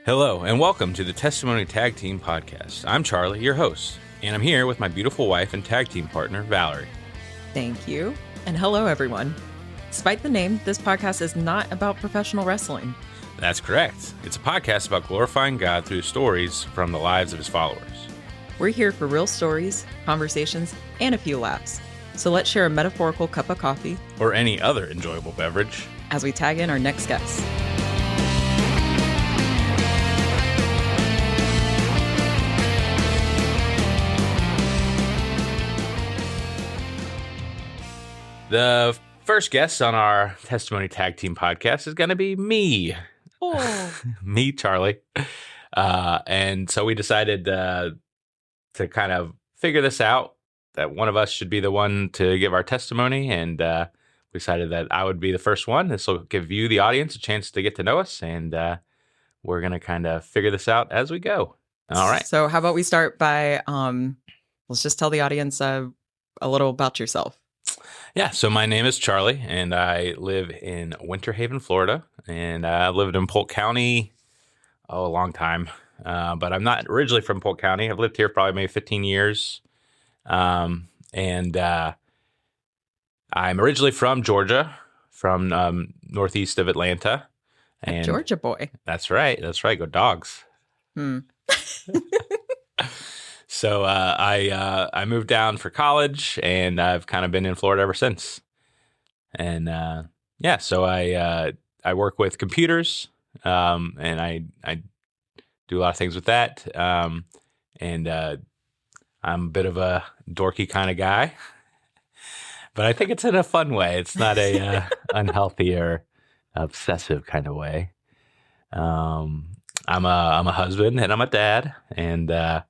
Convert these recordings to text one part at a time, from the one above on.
Hello, and welcome to the Testimony Tag Team Podcast. I'm Charlie, your host, and I'm here with my beautiful wife and tag team partner, Valerie. Thank you. And hello, everyone. Despite the name, this podcast is not about professional wrestling. That's correct. It's a podcast about glorifying God through stories from the lives of his followers. We're here for real stories, conversations, and a few laughs. So let's share a metaphorical cup of coffee Or any other enjoyable beverage as we tag in our next guest. The first guest on our Testimony Tag Team Podcast is going to be me. Oh, Me, Charlie. And so we decided to kind of figure this out, that one of us should be the one to give our testimony, and we decided that I would be the first one. This will give you, the audience, a chance to get to know us, and we're going to kind of figure this out as we go. All right. So how about we start by, let's just tell the audience a little about yourself. Yeah, so my name is Charlie, and I live in Winter Haven, Florida, and I've lived in Polk County, a long time, but I'm not originally from Polk County. I've lived here probably maybe 15 years, and I'm originally from Georgia, from northeast of Atlanta. And Georgia boy. That's right. Go Dogs. So I moved down for college, and I've kind of been in Florida ever since. And so I work with computers, and I do a lot of things with that. And I'm a bit of a dorky kind of guy, but I think it's in a fun way. It's not a unhealthy or obsessive kind of way. I'm a husband, and I'm a dad, and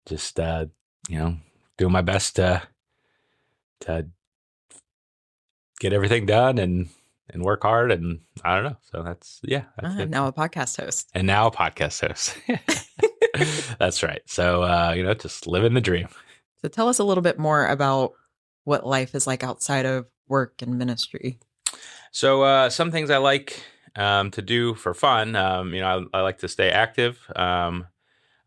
just doing my best to get everything done and work hard, and I don't know. So that's it. Now a podcast host. And now a podcast host. That's right. So just living the dream. So tell us a little bit more about what life is like outside of work and ministry. So some things I like to do for fun. I like to stay active.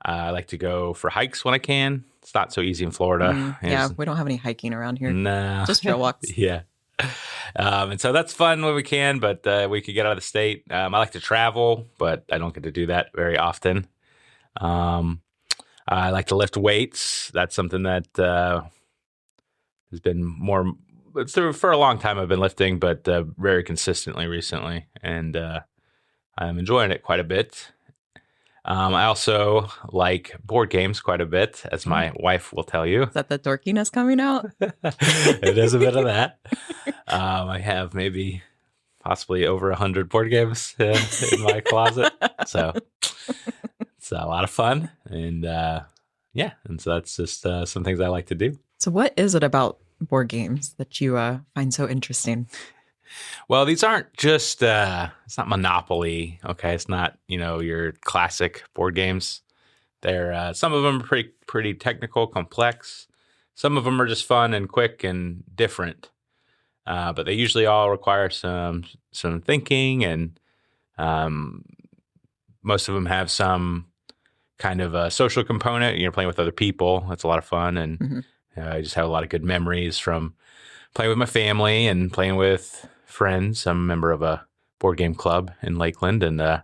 I like to go for hikes when I can. It's not so easy in Florida. We don't have any hiking around here. No. Just trail walks. Yeah. And so that's fun when we can, but we could get out of the state. I like to travel, but I don't get to do that very often. I like to lift weights. That's something that has been more for a long time. I've been lifting, but very consistently recently, and I'm enjoying it quite a bit. I also like board games quite a bit, as my wife will tell you. Is that the dorkiness coming out? It is a bit of that. I have maybe possibly over 100 board games in my closet. So it's a lot of fun. And and so that's just some things I like to do. So what is it about board games that you find so interesting? Well, these aren't just, it's not Monopoly, okay? It's not, your classic board games. They're, some of them are pretty technical, complex. Some of them are just fun and quick and different. But they usually all require some thinking, and most of them have some kind of a social component. You're playing with other people. That's a lot of fun, and I just have a lot of good memories from playing with my family and playing with friends. I'm a member of a board game club in Lakeland, and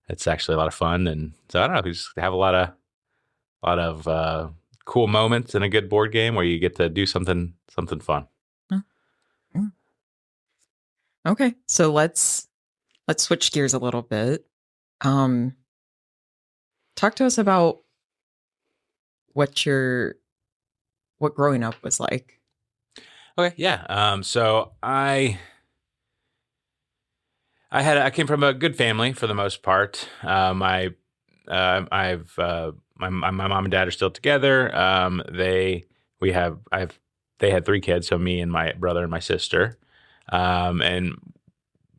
it's actually a lot of fun. And so I don't know, we just have a lot of cool moments in a good board game where you get to do something fun. Okay, so let's switch gears a little bit. Talk to us about what growing up was like. Okay, yeah. So I came from a good family for the most part. My mom and dad are still together. They had 3 kids, so me and my brother and my sister. And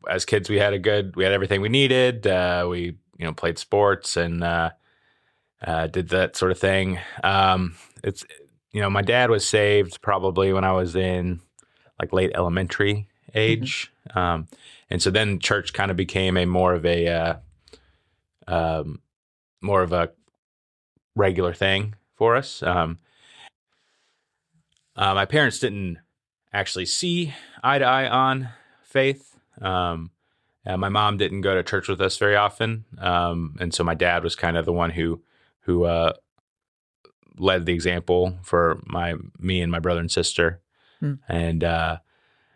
as kids, we had everything we needed. We played sports and did that sort of thing. My dad was saved probably when I was in like late elementary age. And so then church kind of became a more of a um, more of a regular thing for us. My parents didn't actually see eye to eye on faith. My mom didn't go to church with us very often, and so my dad was kind of the one who led the example for me and my brother and sister, Mm.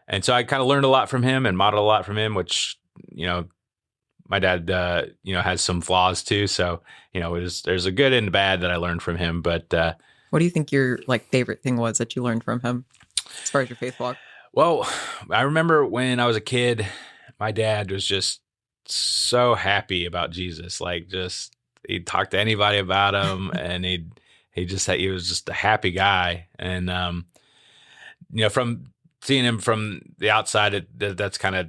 and so I kind of learned a lot from him and modeled a lot from him, which you know my dad has some flaws too. So there's a good and bad that I learned from him, but What do you think your like favorite thing was that you learned from him as far as your faith walk? well, I remember when I was a kid, my dad was just so happy about Jesus. Like, just he'd talk to anybody about him, and he was just a happy guy. And from seeing him from the outside, that's kind of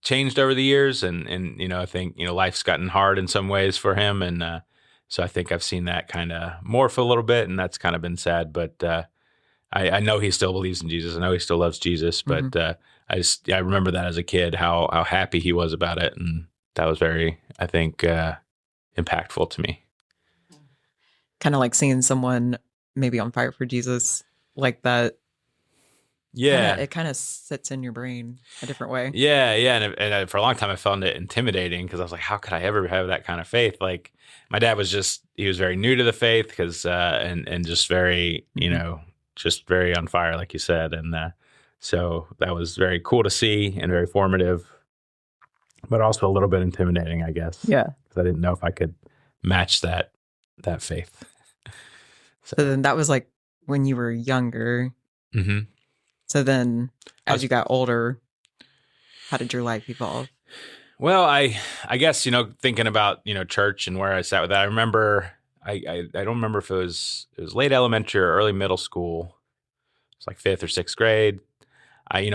changed over the years. And I think life's gotten hard in some ways for him, and so I think I've seen that kind of morph a little bit, and that's kind of been sad. But I know he still believes in Jesus. I know he still loves Jesus, Mm-hmm. but I remember that as a kid how happy he was about it, and that was very, I think, impactful to me. Kind of like seeing someone maybe on fire for Jesus like that. Yeah, It kind of sits in your brain a different way. yeah, and for a long time I found it intimidating because I was like, how could I ever have that kind of faith? Like my dad he was very new to the faith because and just very Mm-hmm. just very on fire, like you said, and so that was very cool to see and very formative, but also a little bit intimidating, I guess, Yeah. because I didn't know if I could match that faith. So, So then that was like when you were younger. hmm So then I as was you got older, how did your life evolve? well, I guess thinking about church and where I sat with that. I remember I don't remember if it was late elementary or early middle school. It's like fifth or sixth grade. I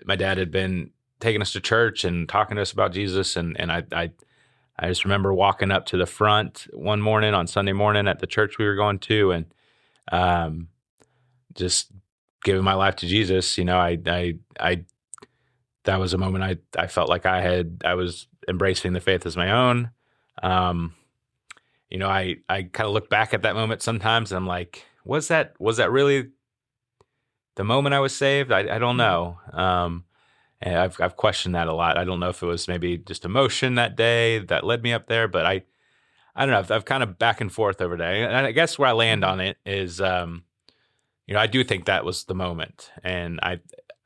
my dad had been taking us to church and talking to us about Jesus, and I just remember walking up to the front one morning on Sunday morning at the church we were going to, and um, just giving my life to Jesus. I that was a moment I felt like I was embracing the faith as my own. Um, I kind of look back at that moment sometimes, and I'm like, was that really the moment I was saved? I don't Mhm. know. And I've questioned that a lot. I don't know if it was maybe just emotion that day that led me up there, but I don't know. I've kind of back and forth over day, and I guess where I land Mhm. on it is, I do think that was the moment, and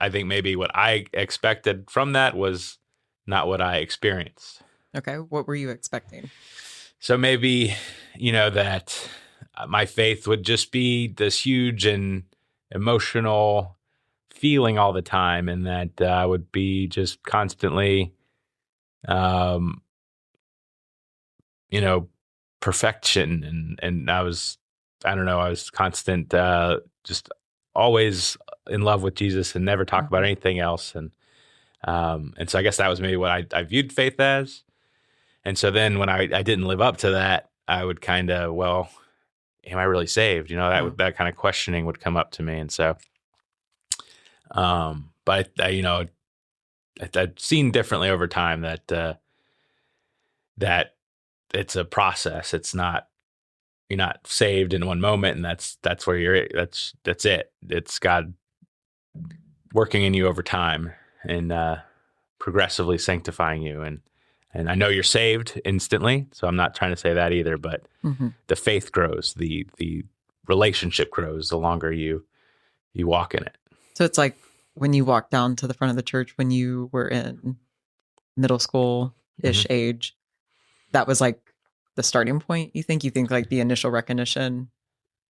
I think maybe what I expected from that was not what I experienced. Okay. What were you expecting? So maybe that my faith would just be this huge and emotional feeling all the time, and that I would be just constantly, um, you know, perfection, and I don't know, I was constant, just always in love with Jesus and never talk about Mhm. anything else, and so I guess that was maybe what I viewed faith as, and so then when I didn't live up to that, I would kind of, well, am I really saved? Oh, That kind of questioning would come up to me, and so, but I've seen differently over time that it's a process. It's not You're not saved in one moment, and that's where that's it. It's God working in you over time and progressively sanctifying you, and I know you're saved instantly, so I'm not trying to say that either. But hmm. the faith grows, the relationship grows the longer you walk in it. So it's like when you walked down to the front of the church when you were in middle school ish hmm age, that was like the starting point. You think like the initial recognition.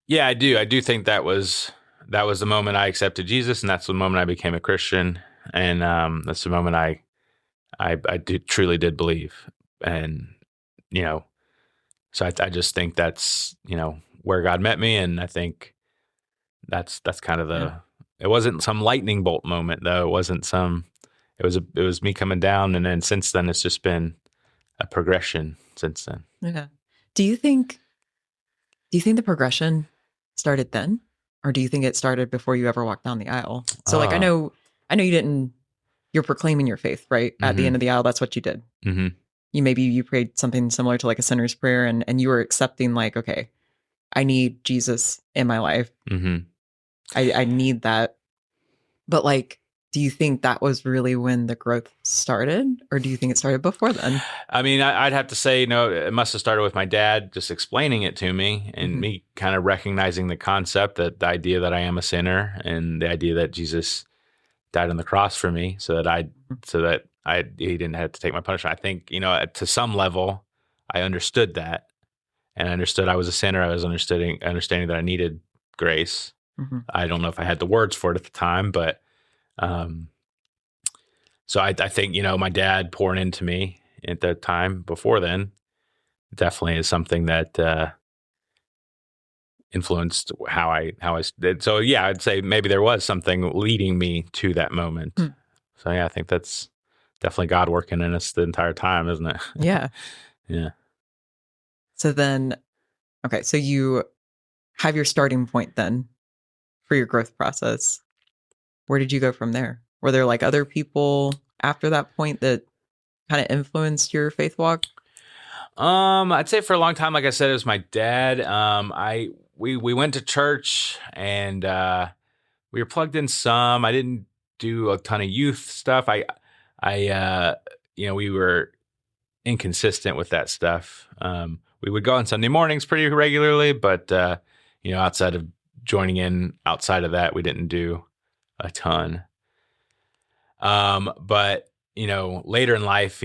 Yeah, I do. I do think that was the moment I accepted Jesus, and that's the moment I became a Christian, and that's the moment truly did believe, and you know, so I just think that's where God met me, and I think that's kind of Yeah. the. It wasn't some lightning bolt moment though. It wasn't some. It was me coming down, and then since then it's just been a progression since then. Yeah. Do you think do you think the progression started then? Or do you think it started before you ever walked down the aisle? So like Oh. I know you didn't you're proclaiming your faith, right? At the Mm-hmm. end of the aisle, that's what you did. Mm-hmm. maybe you prayed something similar to like a sinner's prayer, and you were accepting like, okay, I need Jesus in my life. Mm-hmm. I need that. But like, do you think that was really when the growth started, or do you think it started before then? I mean, I'd have to say, no, it must have started with my dad just explaining it to me and Mm-hmm. me kind of recognizing the concept, that the idea that I am a sinner, and the idea that Jesus died on the cross for me so that he didn't have to take my punishment. I think, to some level, I understood that, and I understood I was a sinner. I was understanding that I needed grace. Mm-hmm. I don't know if I had the words for it at the time, but um, so I think, my dad pouring into me at that time before then definitely is something that influenced how I did. So yeah, I'd say maybe there was something leading me to that moment. Hmm. So yeah, I think that's definitely God working in us the entire time, isn't it? Yeah. Yeah. So then, okay, so you have your starting point then for your growth process. Where did you go from there? Were there like other people after that point that kind of influenced your faith walk? I'd say for a long time, like I said, it was my dad. We went to church, and we were plugged in some. I didn't do a ton of youth stuff. We were inconsistent with that stuff. We would go on Sunday mornings pretty regularly, but outside of joining in, outside of that, we didn't do a ton. But later in life,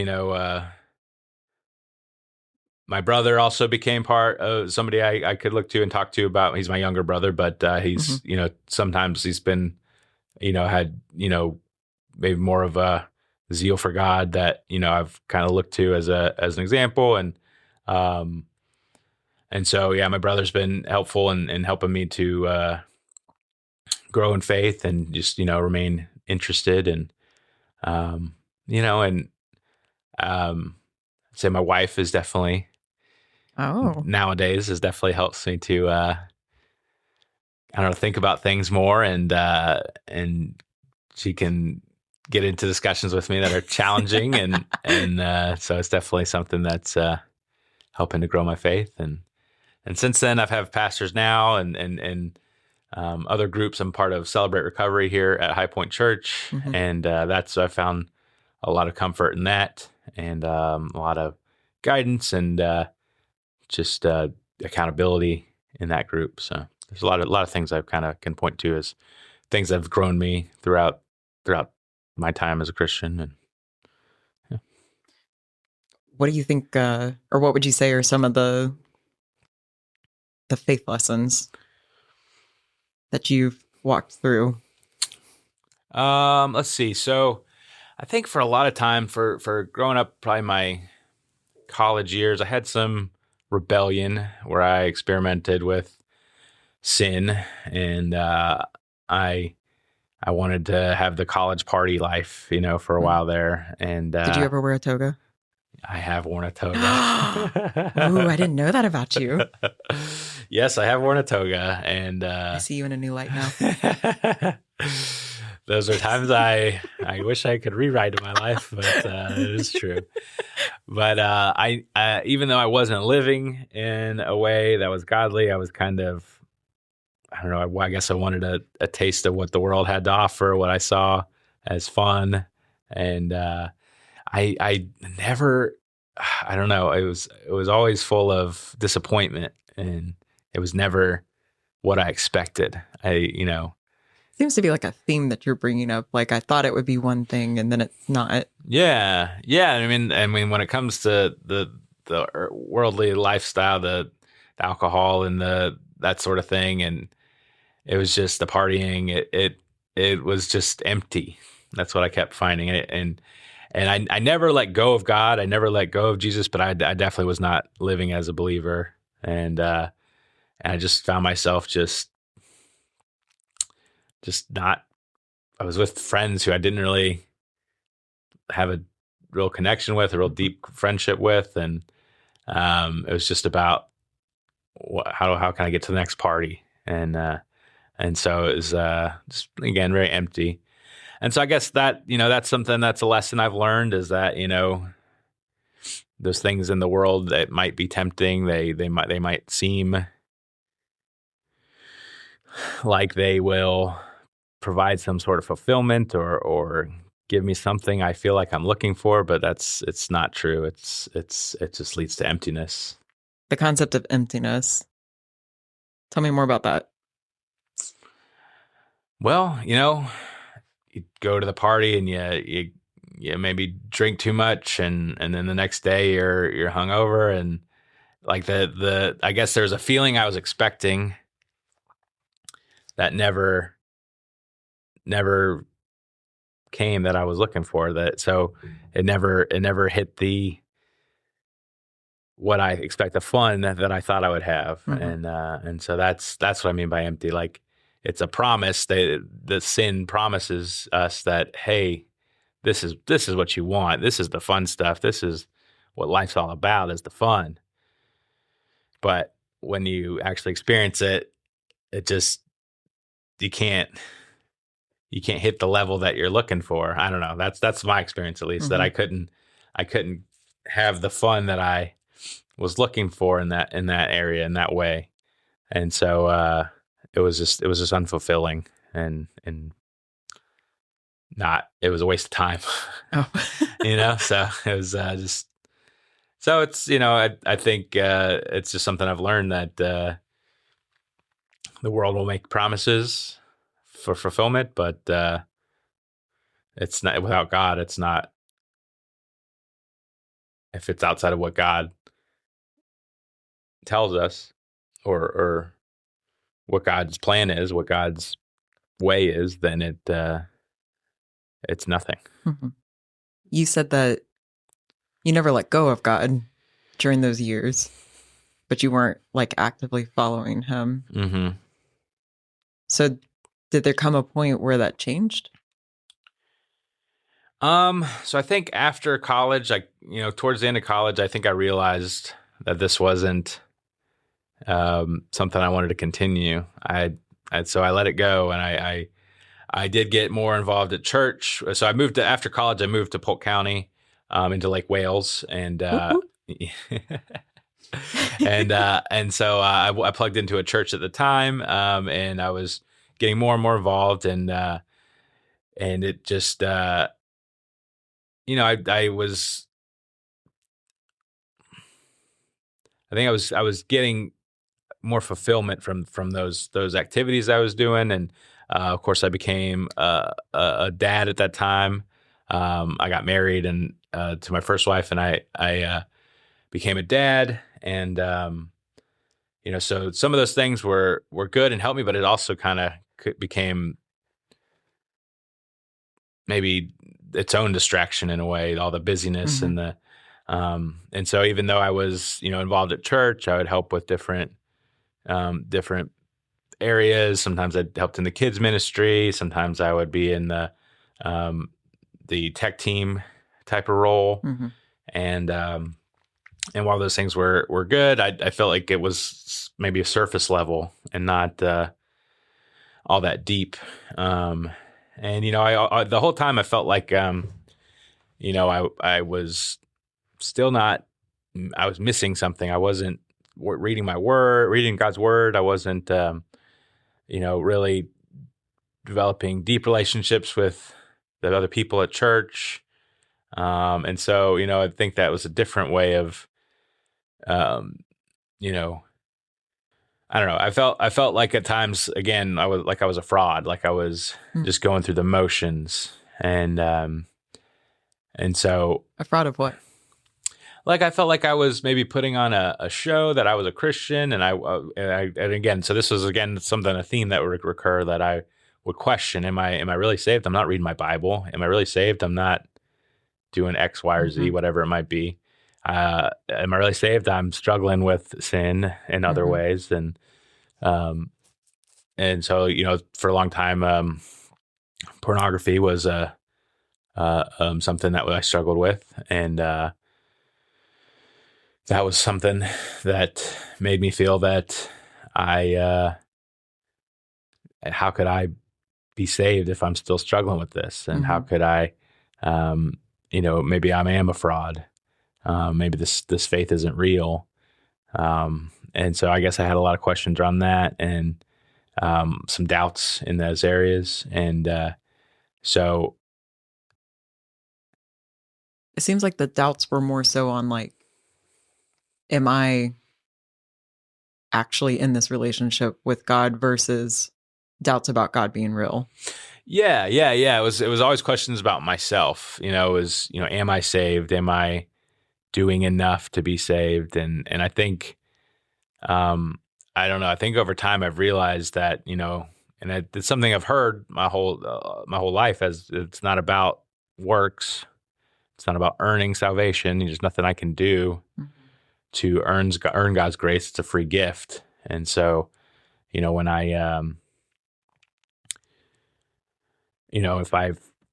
my brother also became part of somebody I could look to and talk to about. He's my younger brother, but Mm-hmm. he's, sometimes he's been, had, maybe more of a zeal for God that, I've kind of looked to as an example. Um, and so, yeah, my brother's been helpful in helping me to grow in faith and just, remain interested. And, um, and I'd say my wife is definitely, Oh. nowadays, has definitely helps me to, I don't know, think about things more, and she can get into discussions with me that are challenging, and so it's definitely something that's helping to grow my faith. And since then, I've had pastors now, and other groups. I'm part of Celebrate Recovery here at High Point Church, Mm-hmm. and that's I found a lot of comfort in that, and a lot of guidance, and just accountability in that group. So there's a lot of things I kind of can point to as things that have grown me throughout my time as a Christian. And yeah. What do you think, or what would you say are some of the faith lessons that you've walked through? Let's see. So I think for a lot of time, for growing up, probably my college years, I had some rebellion where I experimented with sin, and I I wanted to have the college party life, for a Mm. while there, and Did you ever wear a toga? I have worn a Ooh, I toga. didn't know that about you. Yes, I have worn a toga, and I see you in a new light now. those are times I wish I could rewrite in my life, but it is true. But I even though I wasn't living in a way that was godly, I was kind of, I don't know. I guess I wanted a taste of what the world had to offer, what I saw as fun, and I never, I don't know. It was always full of disappointment, and it was never what I expected. Seems to be like a theme that you're bringing up. Like I thought it would be one thing, and then it's not. Yeah, yeah. I mean, when it comes to the worldly lifestyle, the alcohol and the that sort of thing, and it was just the partying. It was just empty. That's what I kept finding. And I never let go of God. I never let go of Jesus, but I definitely was not living as a believer. And I just found myself just not. I was with friends who I didn't really have a real connection with, a real Mhm. deep friendship with, and it was just about how can I get to the next party, and so it was just again very empty. And so I guess that that's something, that's a lesson I've learned, is that those things in the world that might be tempting. They might seem like they will provide some sort of fulfillment or give me something I feel like I'm looking for, but it's not true. It just leads to emptiness. The concept of emptiness. Tell me more about that. Well, you go to the party and you maybe drink too much, and then the next day you're hungover, and like the I guess there's a feeling I was expecting that never came, that I was looking for, that so it never hit the what I expect, the fun that I thought I would have. And so that's what I mean by empty. Like, it's a promise. The sin promises us that, hey, this is what you want. This is the fun stuff. This is what life's all about, is the fun. But when you actually experience it, it just you can't hit the level that you're looking for. I don't know. That's my experience, at least, that I couldn't have the fun that I was looking for in that area, in that way. And so it was just unfulfilling, and not, it was a waste of time. Oh. So it was just, so it's, I think it's just something I've learned, that the world will make promises for fulfillment, but it's not, without God, it's not, if it's outside of what God tells us, or what God's plan is, what God's way is, then it's nothing. Mm-hmm. You said that you never let go of God during those years, but you weren't like actively following him. Mm-hmm. So did there come a point where that changed? So I think after college, towards the end of college, I think I realized that this wasn't something I wanted to continue. So I let it go, and I did get more involved at church. So after college, I moved to Polk County, into Lake Wales, and and so I plugged into a church at the time, and I was getting more and more involved, and it just I was, I think I was getting more fulfillment from those activities I was doing, and of course I became a dad at that time. I got married and to my first wife, and I became a dad, and so some of those things were good and helped me, but it also kind of became maybe its own distraction in a way, all the busyness and so even though I was involved at church, I would help with different areas. Sometimes I helped in the kids ministry. Sometimes I would be in the tech team type of role. And while those things were good, I felt like it was maybe a surface level and not all that deep. And I the whole time I felt like I was still not. I was missing something. I wasn't reading God's word. I wasn't, really developing deep relationships with the other people at church. And so, I think that was a different way of, I don't know. I felt like at times, again, I was a fraud, like I was just going through the motions, and so a fraud of what? Like, I felt like I was maybe putting on a show that I was a Christian, and and again, so this was again a theme that would recur, that I would question: Am I really saved? I'm not reading my Bible. Am I really saved? I'm not doing X, Y, or Z, whatever it might be. Am I really saved? I'm struggling with sin in other ways, and so for a long time, pornography was something that I struggled with, and that was something that made me feel that how could I be saved if I'm still struggling with this? And how could I, maybe I am a fraud. maybe this faith isn't real. And so I guess I had a lot of questions around that, and some doubts in those areas. And so, It seems like the doubts were more so on like, am I actually in this relationship with God versus doubts about God being real? yeah. It was always questions about myself. Am I saved? Am I doing enough to be saved? And I think, um, I don't know. I think over time I've realized that, and it's something I've heard my whole life, as it's not about works. It's not about earning salvation. There's nothing I can do Mhm. to earn God's grace. It's a free gift. And so, when I,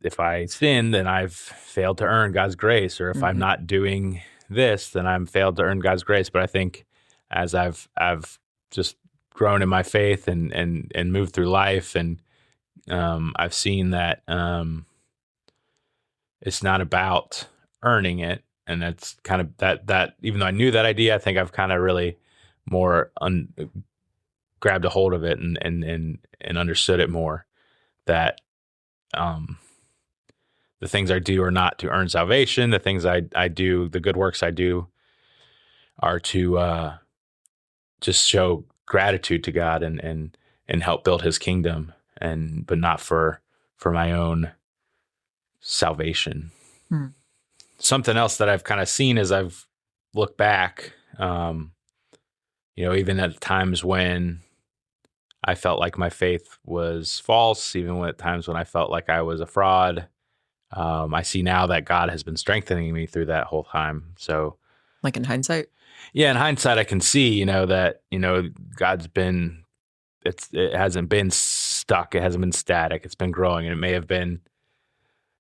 if I sin, then I've failed to earn God's grace, or if I'm Mhm. not doing this, then I'm failed to earn God's grace. But I think as I've just grown in my faith and moved through life, and I've seen that it's not about earning it, and that's kind of that. Even though I knew that idea, I think I've kind of really more grabbed a hold of it and understood it more. That um, the things I do are not to earn salvation. The things I do, the good works I do, are to just show gratitude to God and help build His kingdom, but not for my own salvation. Hmm. Something else that I've kind of seen as I've looked back, even at times when I felt like my faith was false, even at times when I felt like I was a fraud. I see now that God has been strengthening me through that whole time. So, Like in hindsight? yeah, in hindsight, I can see, that, God's been, it hasn't been stuck. It hasn't been static. It's been growing, and it may have been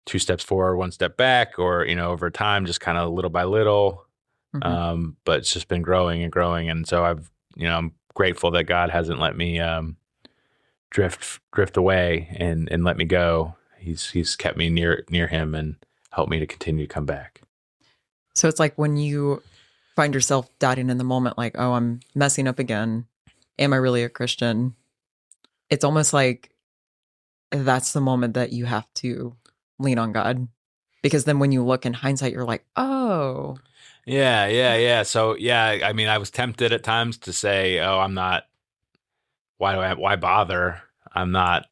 two steps forward, one step back, or, over time, just kind of little by little. Mhm. But it's just been growing and growing. And so I'm grateful that God hasn't let me, drift away and let me go. He's kept me near Him and helped me to continue to come back. So it's like when you find yourself doubting in the moment, like, oh, I'm messing up again. Am I really a Christian? It's almost like that's the moment that you have to lean on God. Because then when you look in hindsight, you're like, oh, Yeah. So yeah, I mean, I was tempted at times to say, "Oh, I'm not. Why bother? I'm not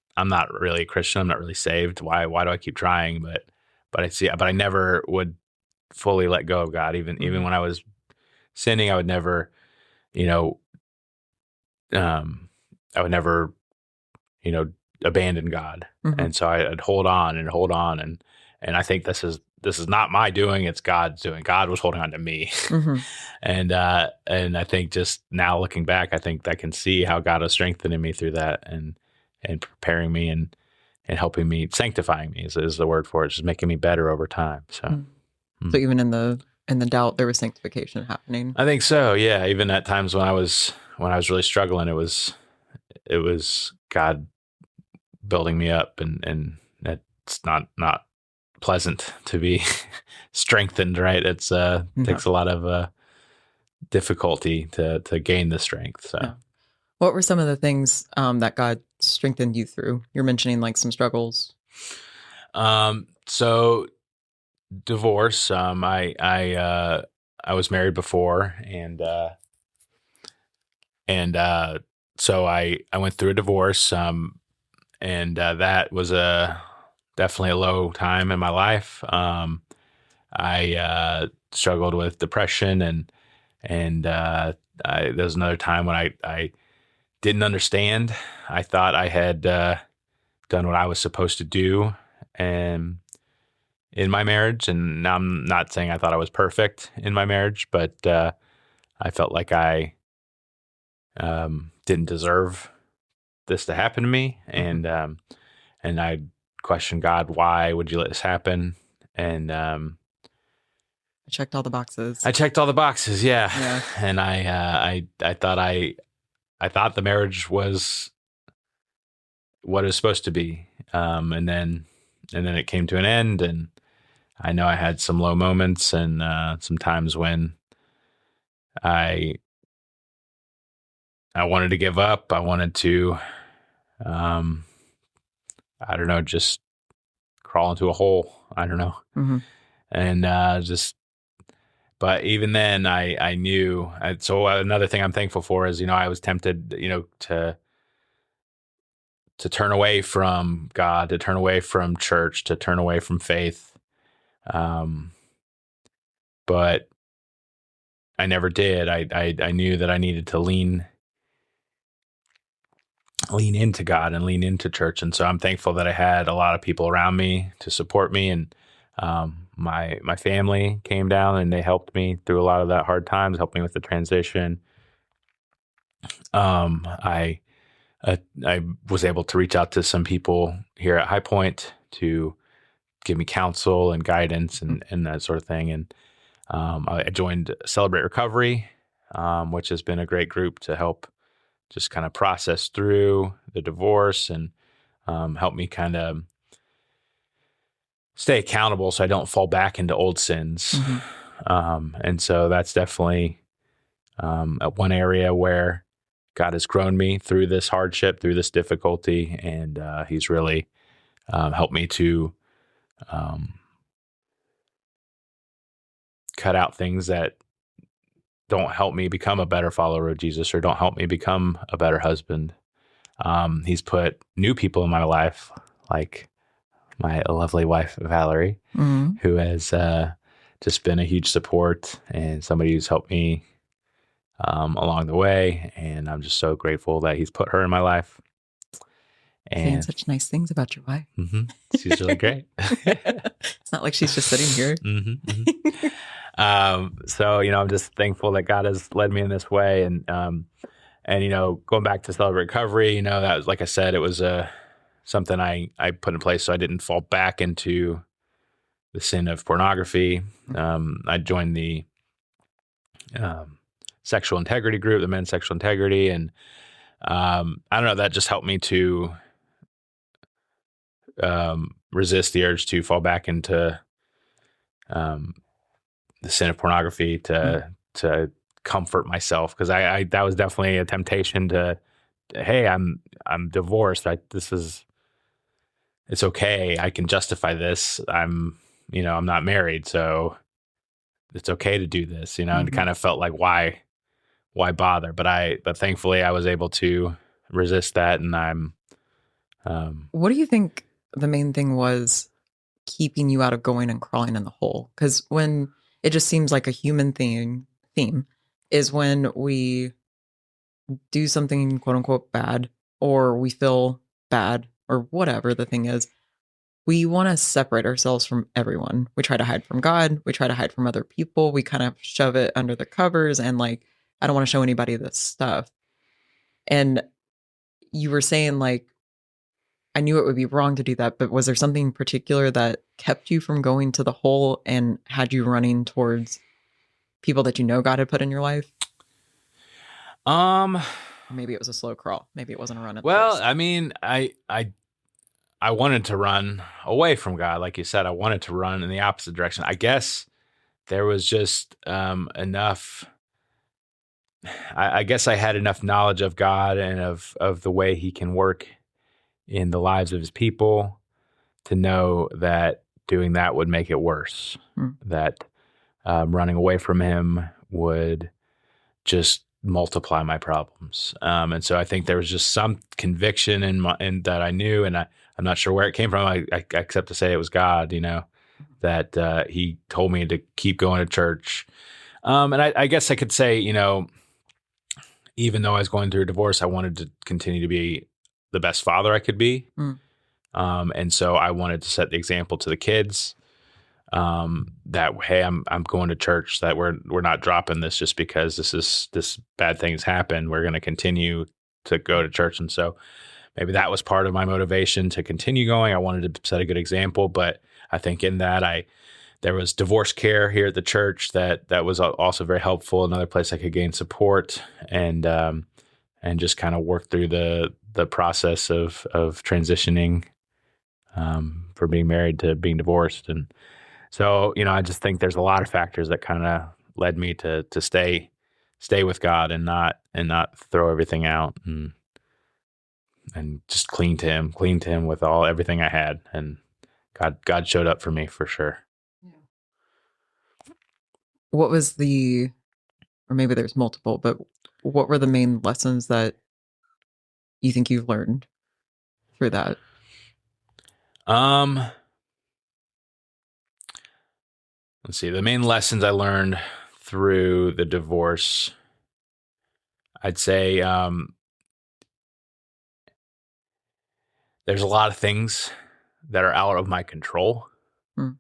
really a Christian. I'm not really saved. Why do I keep trying?" But I never would fully let go of God. Even mhm, when I was sinning, I would never, you know, um, I would never, you know, abandon God. mhm, And so I'd hold on and hold on, and I think this is not my doing. It's God's doing. God was holding on to me. mhm, And I think just now looking back, I think I can see how God is strengthening me through that, and preparing me, and helping me, sanctifying me is the word for it, just making me better over time. So mhm. So even in the doubt, there was sanctification happening. I think so. Yeah. Even at times when I was really struggling, it was God building me up, and it's not pleasant to be strengthened, right? It's No, takes a lot of difficulty to gain the strength. So no. What were some of the things that God strengthened you through? You're mentioning like some struggles. so divorce. I was married before, and so I went through a divorce. And that was definitely a low time in my life. I struggled with depression, and there was another time when I didn't understand. I thought I had done what I was supposed to do, and in my marriage. And now, I'm not saying I thought I was perfect in my marriage, but I felt like I didn't deserve this to happen to me, Mhm. and I questioned God, why would you let this happen? And I checked all the boxes. I checked all the boxes, yeah, Yeah. and I thought the marriage was what it was supposed to be, and then it came to an end, and I know I had some low moments and some times when I I wanted to give up. I wanted to, um, I don't know, just crawl into a hole. I don't know, Hmm. and just. But even then, I knew. So another thing I'm thankful for is, I was tempted, to turn away from God, to turn away from church, to turn away from faith. Um, but I never did. I knew that I needed to lean into God and lean into church. And so I'm thankful that I had a lot of people around me to support me. And my family came down and they helped me through a lot of that hard times, helped me with the transition. Um, I I was able to reach out to some people here at High Point to give me counsel and guidance and that sort of thing. And I joined Celebrate Recovery, which has been a great group to help just kind of process through the divorce and help me kind of stay accountable so I don't fall back into old sins. Hmm. And so that's definitely one area where God has grown me through this hardship, through this difficulty, and He's really helped me to um, cut out things that don't help me become a better follower of Jesus or don't help me become a better husband. He's put new people in my life, like my lovely wife, Valerie, Hmm. who has just been a huge support and somebody who's helped me along the way. And I'm just so grateful that he's put her in my life. Saying And such nice things about your wife. she's really great. It's not like she's just sitting here. So, I'm just thankful that God has led me in this way. And going back to Celebrate Recovery, that was, like I said, it was something I put in place so I didn't fall back into the sin of pornography. I joined the sexual integrity group, the men's sexual integrity. And I don't know, that just helped me to resist the urge to fall back into the sin of pornography to comfort myself. Cause I that was definitely a temptation to, hey, I'm divorced. It's okay. I can justify this. I'm not married, so it's okay to do this, and it kind of felt like, why bother? But thankfully I was able to resist that. And What do you think the main thing was keeping you out of going and crawling in the hole? Because when it just seems like a human theme is when we do something quote unquote bad or we feel bad or whatever the thing is, we want to separate ourselves from everyone. We try to hide from God. We try to hide from other people. We kind of shove it under the covers and like, I don't want to show anybody this stuff. And you were saying like, I knew it would be wrong to do that, but was there something particular that kept you from going to the hole and had you running towards people that you know God had put in your life? um Or maybe it was a slow crawl. Maybe it wasn't a run at well, first. I mean, I wanted to run away from God. Like you said, I wanted to run in the opposite direction. I guess there was just enough. I guess I had enough knowledge of God and of the way He can work in the lives of His people to know that doing that would make it worse. Hmm. That running away from Him would just multiply my problems. And so I think there was just some conviction in that I knew, and I'm not sure where it came from. I except to say it was God, that He told me to keep going to church. And I guess I could say, even though I was going through a divorce, I wanted to continue to be the best father I could be. Hmm. And so I wanted to set the example to the kids that, hey, I'm going to church, that we're not dropping this just because this bad things happen. We're going to continue to go to church. And so maybe that was part of my motivation to continue going. I wanted to set a good example, but I think in that there was divorce care here at the church that was also very helpful. Another place I could gain support and just kind of work through the process of transitioning from being married to being divorced. And So, I just think there's a lot of factors that kind of led me to stay with God and not throw everything out and just cling to him with everything I had. And God showed up for me for sure. What was or maybe there's multiple, but what were the main lessons that you think you've learned through that? Um, let's see. The main lessons I learned through the divorce, I'd say, there's a lot of things that are out of my control. Hmm.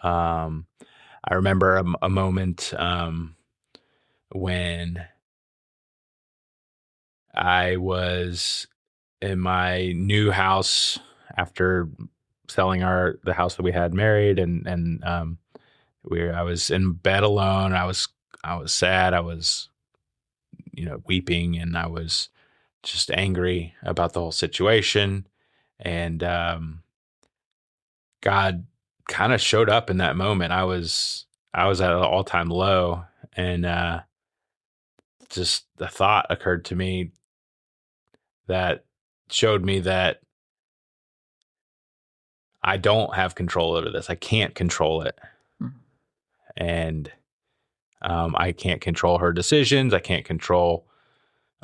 I remember a moment when I was in my new house after selling the house that we had married, and I was in bed alone. I was sad. I was weeping, and I was just angry about the whole situation. And God kind of showed up in that moment. I was at an all time low, and just the thought occurred to me that showed me that I don't have control over this. I can't control it, Hmm. and I can't control her decisions. I can't control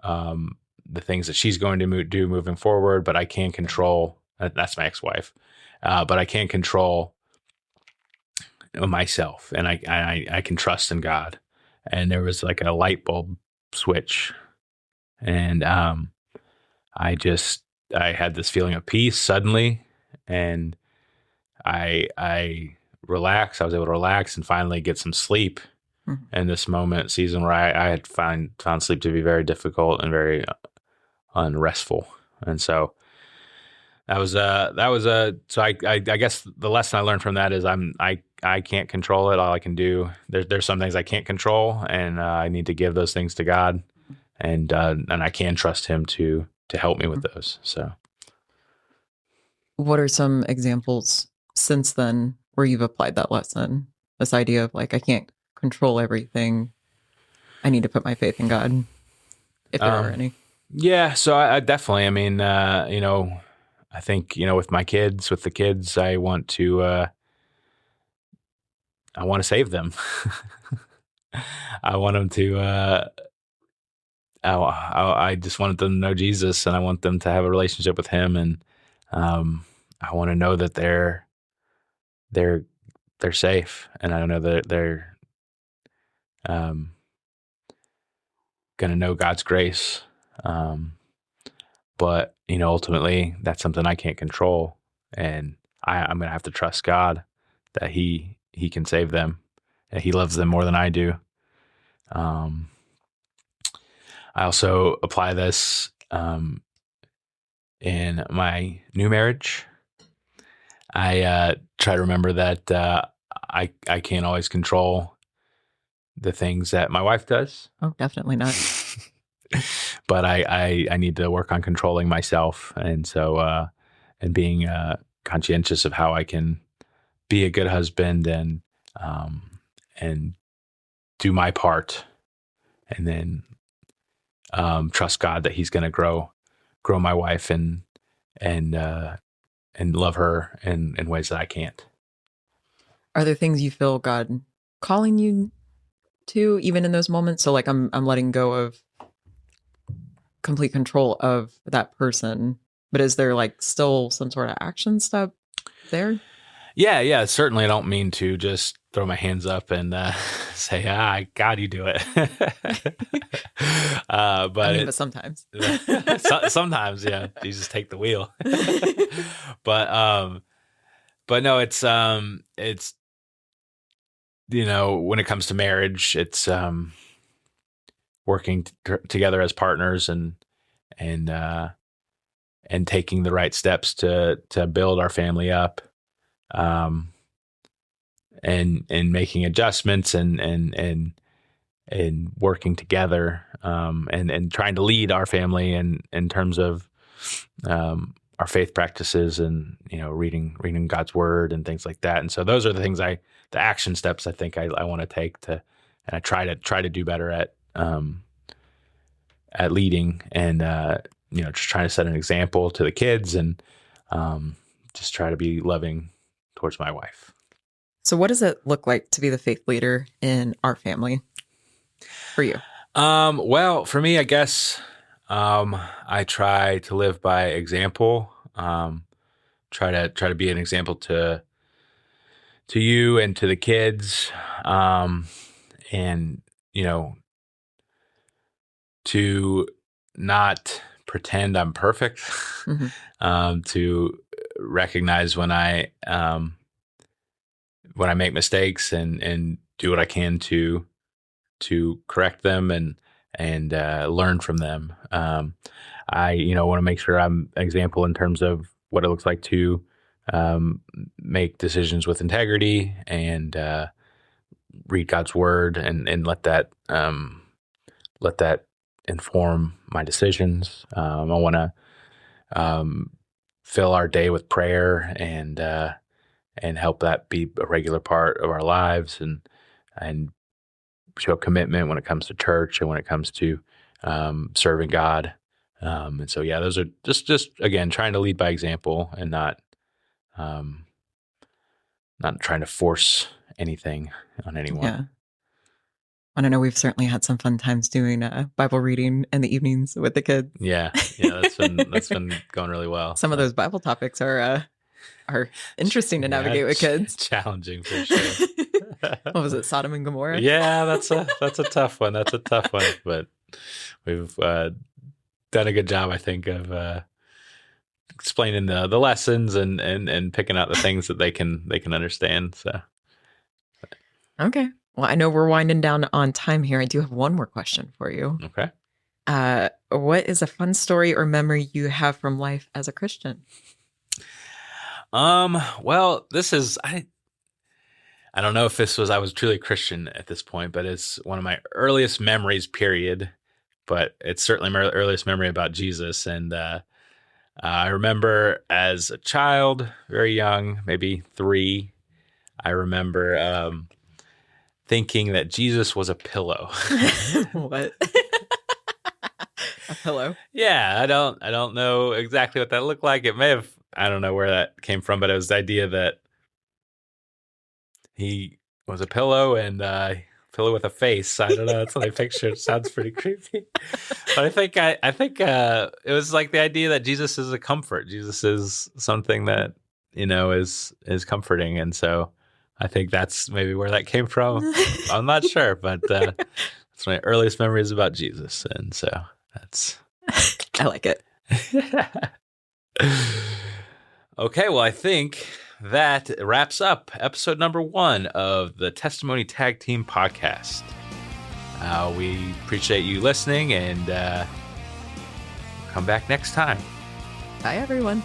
um, the things that she's going to do moving forward. But I can control. That's my ex-wife. But I can control myself, and I can trust in God. And there was like a light bulb switch, and I had this feeling of peace suddenly, and I relaxed. I was able to relax and finally get some sleep Hmm. in this season where I had found sleep to be very difficult and very unrestful. And so so I guess the lesson I learned from that is I can't control it. All I can do, there's some things I can't control, and I need to give those things to God, and I can trust him to help me with those. So What are some examples since then where you've applied that lesson? This idea of like, I can't control everything. I need to put my faith in God, if there are any. yeah, so I definitely, I mean, I think, with the kids, I want to save them. I want them to, I just want them to know Jesus, and I want them to have a relationship with him. And, I want to know that they're, they're safe. And I know that they're, um, going to know God's grace. But, ultimately that's something I can't control. And I'm going to have to trust God that he can save them, and he loves them more than I do. Um, I also apply this in my new marriage. I try to remember that I can't always control the things that my wife does, Oh, definitely not. but I need to work on controlling myself, and so and being conscientious of how I can be a good husband and do my part, and then trust God that he's going to grow my wife and and love her in ways that I can't. Are there things you feel God calling you to, even in those moments? So like, I'm letting go of complete control of that person, but is there like still some sort of action step there? Yeah, certainly. I don't mean to just throw my hands up and say, God, you do it. But sometimes. Sometimes, yeah, Jesus, take the wheel. but but no, it's when it comes to marriage, it's working together as partners and uh, and taking the right steps to build our family up, um, and making adjustments and working together, and trying to lead our family in terms of our faith practices, and reading God's word and things like that. And so those are the things I action steps I think I want to take to, and I try to do better at leading, and just trying to set an example to the kids, and just try to be loving towards my wife. So what does it look like to be the faith leader in our family for you? Well, for me, I guess I try to live by example. Try to be an example to you and to the kids, and to not pretend I'm perfect. Mm-hmm. To recognize when I make mistakes, and do what I can to correct them, and learn from them. I want to make sure I'm an example in terms of what it looks like to make decisions with integrity, and read God's word, and let that inform my decisions. I want to fill our day with prayer, and help that be a regular part of our lives, and show commitment when it comes to church, and when it comes to serving God. And so, yeah, those are just again, trying to lead by example, and not trying to force anything on anyone. Yeah. And I know we've certainly had some fun times doing Bible reading in the evenings with the kids. Yeah, that's been going really well. Some of those Bible topics are interesting to navigate with kids. Challenging for sure. What was it, Sodom and Gomorrah? Yeah, that's a tough one. That's a tough one, but we've done a good job, I think, of explaining the lessons, and picking out the things that they can understand. So, okay. Well, I know we're winding down on time here. I do have one more question for you. Okay. What is a fun story or memory you have from life as a Christian? Well, this is, I don't know if I was truly Christian at this point, but it's one of my earliest memories, period. But it's certainly my earliest memory about Jesus. And I remember as a child, very young, maybe 3, I remember thinking that Jesus was a pillow. What? A pillow? Yeah, I don't know exactly what that looked like. It may have, I don't know where that came from, but it was the idea that he was a pillow, and pillow with a face. I don't know. That's what I pictured. It sounds pretty creepy. But I think it was like the idea that Jesus is a comfort. Jesus is something that is comforting, and so I think that's maybe where that came from. I'm not sure, but that's my earliest memories about Jesus, and so that's. I like it. Okay, well, I think that wraps up episode number 1 of the Testimony Tag Team podcast. We appreciate you listening, and come back next time. Bye, everyone.